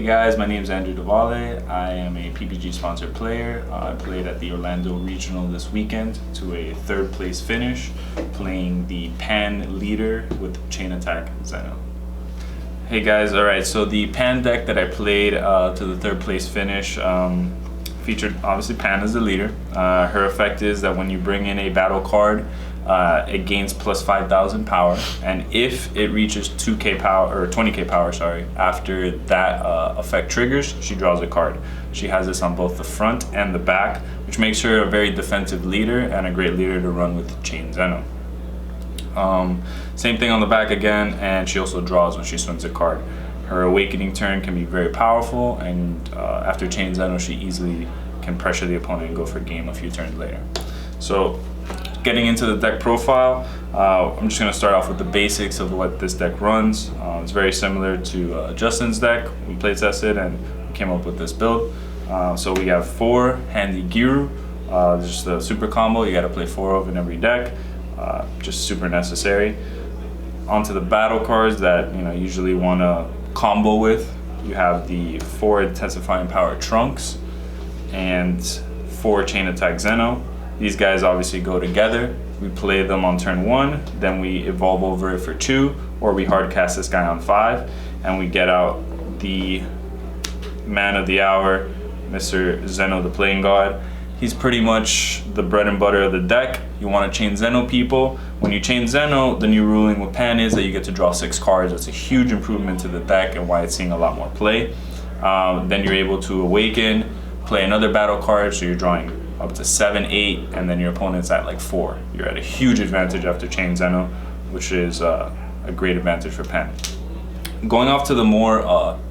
guys, my name is Andrew Dovale. I am a PPG sponsored player. I played at the Orlando Regional this weekend to a 3rd place finish, playing the Pan leader with Chain Attack Zeno. Hey guys, alright, so the Pan deck that I played to the 3rd place finish featured obviously Pan as the leader. Her effect is that when you bring in a battle card, it gains plus 5,000 power, and if it reaches 2k power or 20k power, after that effect triggers, she draws a card. She has this on both the front and the back, which makes her a very defensive leader and a great leader to run with Chain Zeno. Same thing on the back again, and she also draws when she swings a card. Her awakening turn can be very powerful, and after Chain Zeno, she easily can pressure the opponent and go for game a few turns later. So getting into the deck profile, I'm just going to start off with the basics of what this deck runs. It's very similar to Justin's deck. We play tested and we came up with this build. So we have 4 Handy Giru, just the super combo you got to play 4 of in every deck, just super necessary. Onto the battle cards that usually want to combo with, you have the 4 Intensifying Power Trunks and 4 Chain Attack Zeno. These guys obviously go together. We play them on turn 1, then we evolve over it for 2, or we hard cast this guy on 5, and we get out the man of the hour, Mr. Zeno the Playing God. He's pretty much the bread and butter of the deck. You want to chain Zeno people. When you chain Zeno, the new ruling with Pan is that you get to draw 6 cards. That's a huge improvement to the deck and why it's seeing a lot more play. Then you're able to awaken, play another battle card, so you're drawing up to 7, 8, and then your opponent's at like 4. You're at a huge advantage after Chain Zeno, which is a great advantage for Pan. Going off to the more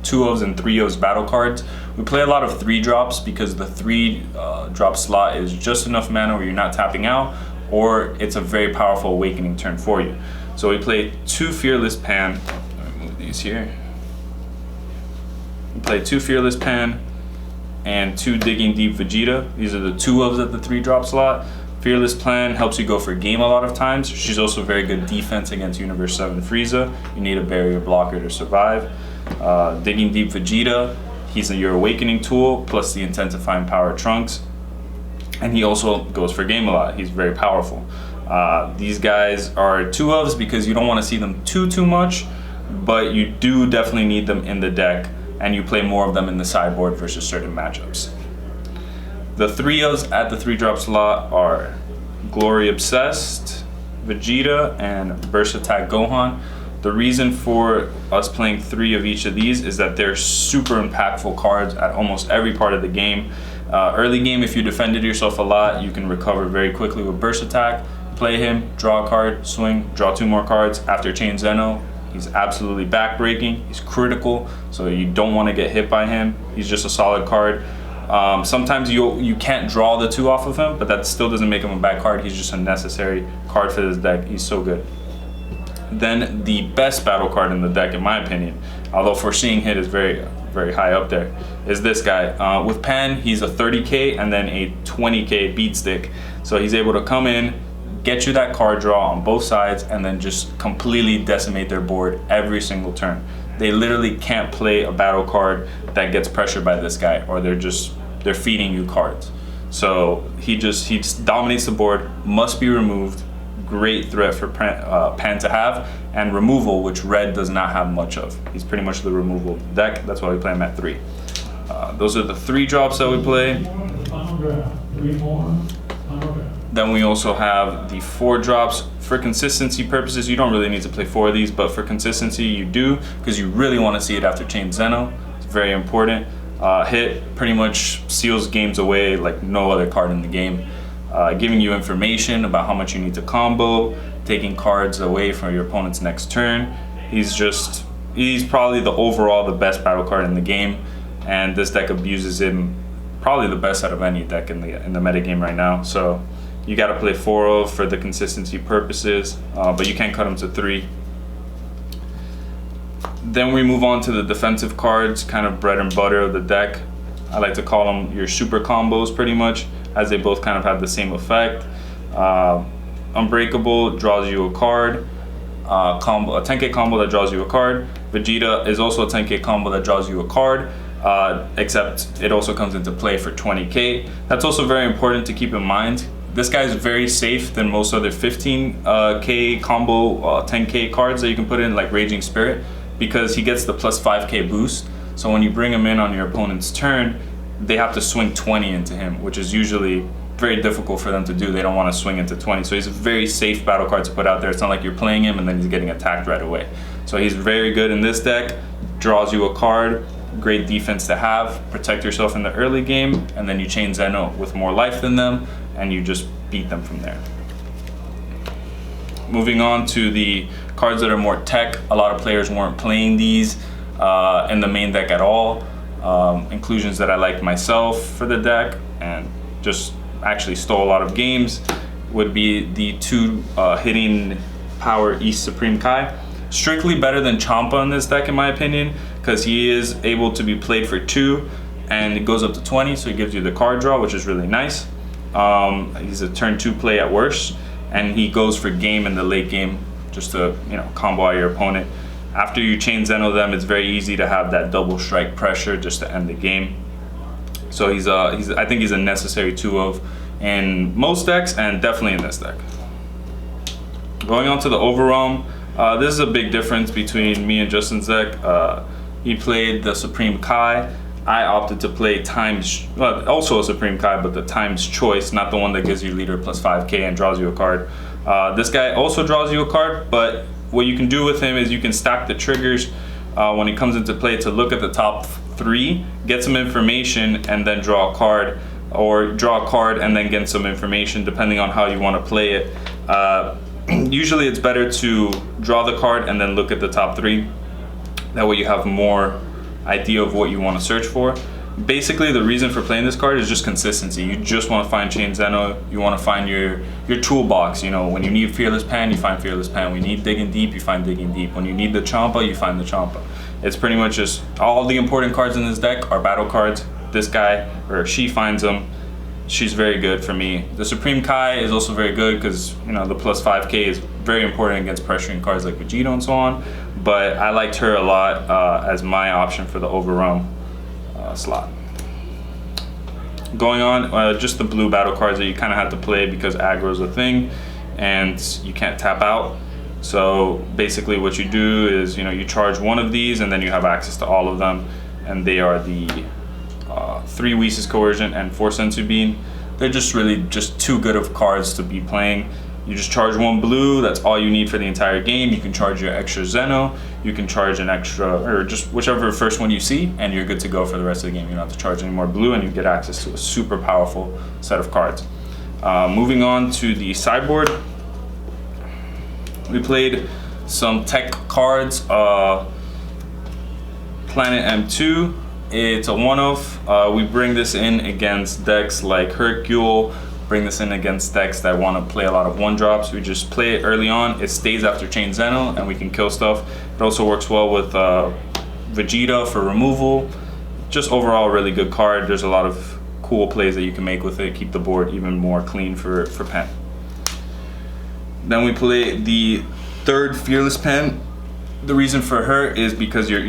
2-ofs and 3-ofs battle cards, we play a lot of 3-drops because the 3-drop slot is just enough mana where you're not tapping out, or it's a very powerful awakening turn for you. So we play 2 Fearless Pan. Let me move these here. We play 2 Fearless Pan and 2 Digging Deep Vegeta. These are the 2-ofs at the 3-drop slot. Fearless Plan helps you go for game a lot of times. She's also very good defense against Universe 7 Frieza. You need a barrier blocker to survive. Digging Deep Vegeta, he's your awakening tool plus the Intensifying Power Trunks. And he also goes for game a lot. He's very powerful. These guys are 2-ofs because you don't want to see them too much, but you do definitely need them in the deck, and you play more of them in the sideboard versus certain matchups. The 3-ofs at the 3-drop slot are Glory Obsessed, Vegeta, and Burst Attack Gohan. The reason for us playing 3 of each of these is that they're super impactful cards at almost every part of the game. Early game, if you defended yourself a lot, you can recover very quickly with Burst Attack. Play him, draw a card, swing, draw 2 more cards. After Chain Zeno, he's absolutely backbreaking. He's critical, so you don't want to get hit by him. He's just a solid card. Sometimes you can't draw the 2 off of him, but that still doesn't make him a bad card. He's just a necessary card for this deck. He's so good. Then the best battle card in the deck, in my opinion, although Foreseeing Hit is very high up there, is this guy. With Pan, he's a 30k and then a 20k beat stick. So he's able to come in, get you that card draw on both sides, and then just completely decimate their board every single turn. They literally can't play a battle card that gets pressured by this guy, or they're feeding you cards. So he just dominates the board, must be removed. Great threat for Pan to have, and removal, which red does not have much of. He's pretty much the removal of the deck. That's why we play him at 3. Those are the 3 drops that we play. Then we also have the 4 drops. For consistency purposes, you don't really need to play 4 of these, but for consistency you do, because you really want to see it after Chain Zeno. It's very important. Hit pretty much seals games away like no other card in the game. Giving you information about how much you need to combo, taking cards away from your opponent's next turn. He's probably the best battle card in the game, and this deck abuses him probably the best out of any deck in the meta game right now. So you got to play 4 of for the consistency purposes, but you can't cut them to 3. Then we move on to the defensive cards, kind of bread and butter of the deck. I like to call them your super combos pretty much, as they both kind of have the same effect. Unbreakable draws you a card. A 10k combo that draws you a card. Vegeta is also a 10k combo that draws you a card. except it also comes into play for 20k. That's also very important to keep in mind. This guy is very safe than most other 15k combo 10k cards that you can put in, like Raging Spirit, because he gets the plus 5k boost. So when you bring him in on your opponent's turn, they have to swing 20 into him, which is usually very difficult for them to do. They don't want to swing into 20. So he's a very safe battle card to put out there. It's not like you're playing him and then he's getting attacked right away. So he's very good in this deck, draws you a card, great defense to have, protect yourself in the early game, and then you chain Zeno with more life than them, and you just beat them from there. Moving on to the cards that are more tech. A lot of players weren't playing these in the main deck at all. Inclusions that I liked myself for the deck and just actually stole a lot of games would be the 2 hitting power East Supreme Kai. Strictly better than Champa in this deck in my opinion, because he is able to be played for 2 and it goes up to 20, so he gives you the card draw, which is really nice. He's a turn 2 play at worst, and he goes for game in the late game just to, you know, combo out your opponent. After you chain Zeno them, it's very easy to have that double strike pressure just to end the game. So I think he's a necessary 2-of in most decks and definitely in this deck. Going on to the Overrealm, this is a big difference between me and Justin's deck. He played the Supreme Kai. I opted to play also a Supreme Kai, but the Times Choice, not the one that gives you leader plus 5k and draws you a card. This guy also draws you a card, but what you can do with him is you can stack the triggers when he comes into play to look at the top 3, get some information, and then draw a card, or draw a card and then get some information depending on how you want to play it. Usually it's better to draw the card and then look at the top 3. That way you have more idea of what you want to search for. Basically the reason for playing this card is just consistency. You just want to find Chain Zeno, you want to find your toolbox. You know, when you need Fearless Pan, you find Fearless Pan. When you need Digging Deep, you find Digging Deep. When you need the Champa, you find the Champa. It's pretty much just all the important cards in this deck are battle cards. This guy, or she, finds them. She's very good for me. The Supreme Kai is also very good because, you know, the plus 5k is very important against pressuring cards like Vegito and so on. But I liked her a lot as my option for the Overrealm slot. Going on, just the blue battle cards that you kind of have to play because aggro is a thing and you can't tap out. So basically what you do is, you know, you charge one of these and then you have access to all of them, and they are the 3 Whis Coercion and 4 Sensu Bean. They're just really just too good of cards to be playing. You just charge 1 blue, that's all you need for the entire game. You can charge your extra Zeno, you can charge an extra, or just whichever first one you see, and you're good to go for the rest of the game. You don't have to charge any more blue and you get access to a super powerful set of cards. Moving on to the sideboard, we played some tech cards. Planet M2, it's a 1-of. We bring this in against decks like Hercule, bring this in against decks that want to play a lot of 1-drops. We just play it early on, it stays after Chain Zeno, and we can kill stuff. It also works well with Vegeta for removal. Just overall a really good card. There's a lot of cool plays that you can make with it, keep the board even more clean for Pen. Then we play the 3rd Fearless Pen. The reason for her is because your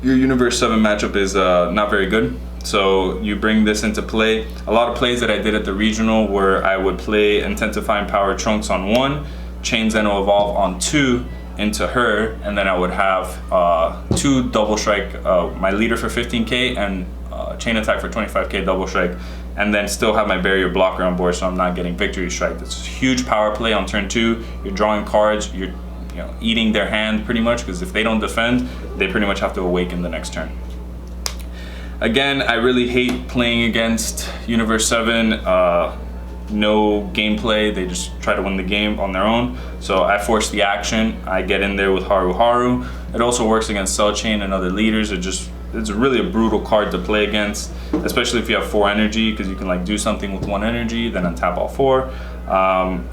Universe 7 matchup is not very good. So you bring this into play. A lot of plays that I did at the regional where I would play Intensifying Power Trunks on 1, Chain Zeno Evolve on 2 into her, and then I would have 2 double strike, my leader for 15k and chain attack for 25k double strike, and then still have my barrier blocker on board so I'm not getting victory strike. That's a huge power play on turn 2. You're drawing cards, you're eating their hand pretty much, because if they don't defend, they pretty much have to awaken the next turn. Again, I really hate playing against Universe 7. No gameplay, they just try to win the game on their own. So I force the action, I get in there with Haru Haru. It also works against Cell Chain and other leaders. It's really a brutal card to play against, especially if you have 4 energy, because you can like do something with 1 energy, then untap all 4.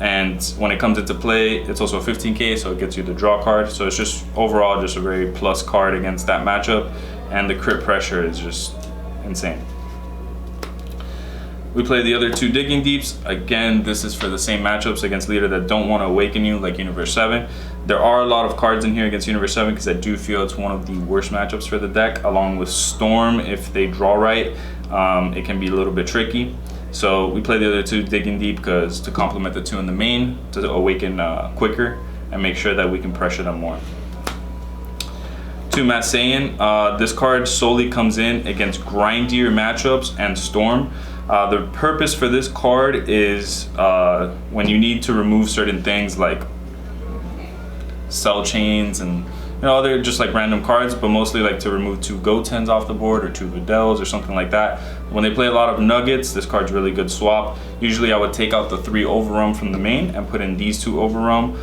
And when it comes into play, it's also a 15k, so it gets you the draw card. So it's just overall just a very plus card against that matchup, and the crit pressure is just insane. We play the other 2 Digging Deeps. Again, this is for the same matchups against leader that don't want to awaken you, like Universe 7. There are a lot of cards in here against Universe 7 because I do feel it's one of the worst matchups for the deck, along with Storm. If they draw right, it can be a little bit tricky. So we play the other 2 Digging Deep because to complement the 2 in the main, to awaken quicker and make sure that we can pressure them more. 2 Masayan. This card solely comes in against grindier matchups and Storm. The purpose for this card is when you need to remove certain things like cell chains and other just like random cards, but mostly like to remove 2 Gotens off the board or 2 Videls or something like that. When they play a lot of Nuggets, this card's really good swap. Usually I would take out the 3 Overwhelm from the main and put in these 2 Overwhelm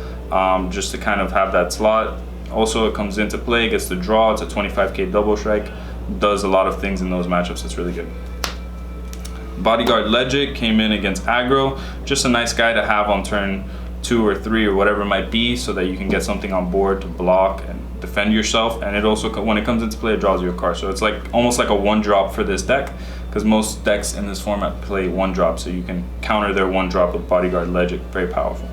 just to kind of have that slot. Also, it comes into play, gets the draw. It's a 25k double strike. Does a lot of things in those matchups. It's really good. Bodyguard Legit came in against aggro. Just a nice guy to have on turn 2 or 3 or whatever it might be, so that you can get something on board to block and defend yourself. And it also, when it comes into play, it draws you a card. So it's like almost like a 1-drop for this deck, because most decks in this format play 1-drop, so you can counter their 1-drop with Bodyguard Legit. Very powerful.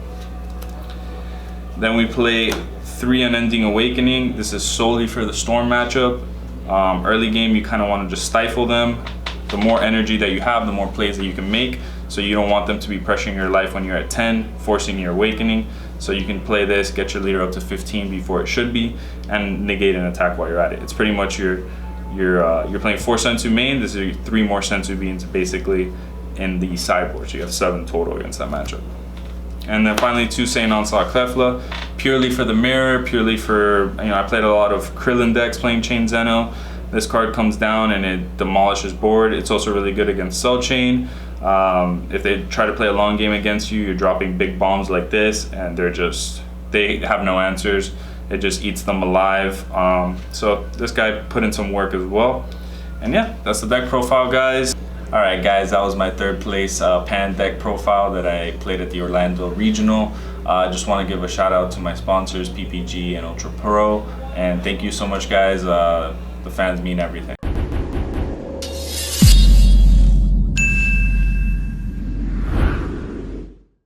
Then we play 3 Unending Awakening. This is solely for the Storm matchup. Early game, you kind of want to just stifle them. The more energy that you have, the more plays that you can make. So you don't want them to be pressuring your life when you're at 10, forcing your awakening. So you can play this, get your leader up to 15 before it should be, and negate an attack while you're at it. It's pretty much you're playing 4 Sensu main. This is 3 more Sensu beings basically in the sideboard. So you have 7 total against that matchup. And then finally 2 Saiyan Onslaught Clefla, purely for the mirror, purely for, I played a lot of Krillin decks playing Chain Zeno. This card comes down and it demolishes board. It's also really good against Cell Chain. If they try to play a long game against you, you're dropping big bombs like this and they have no answers. It just eats them alive. So this guy put in some work as well. And yeah, that's the deck profile, guys. All right, guys, that was my 3rd place pan deck profile that I played at the Orlando Regional. I just want to give a shout out to my sponsors, PPG and Ultra Pro. And thank you so much, guys. The fans mean everything.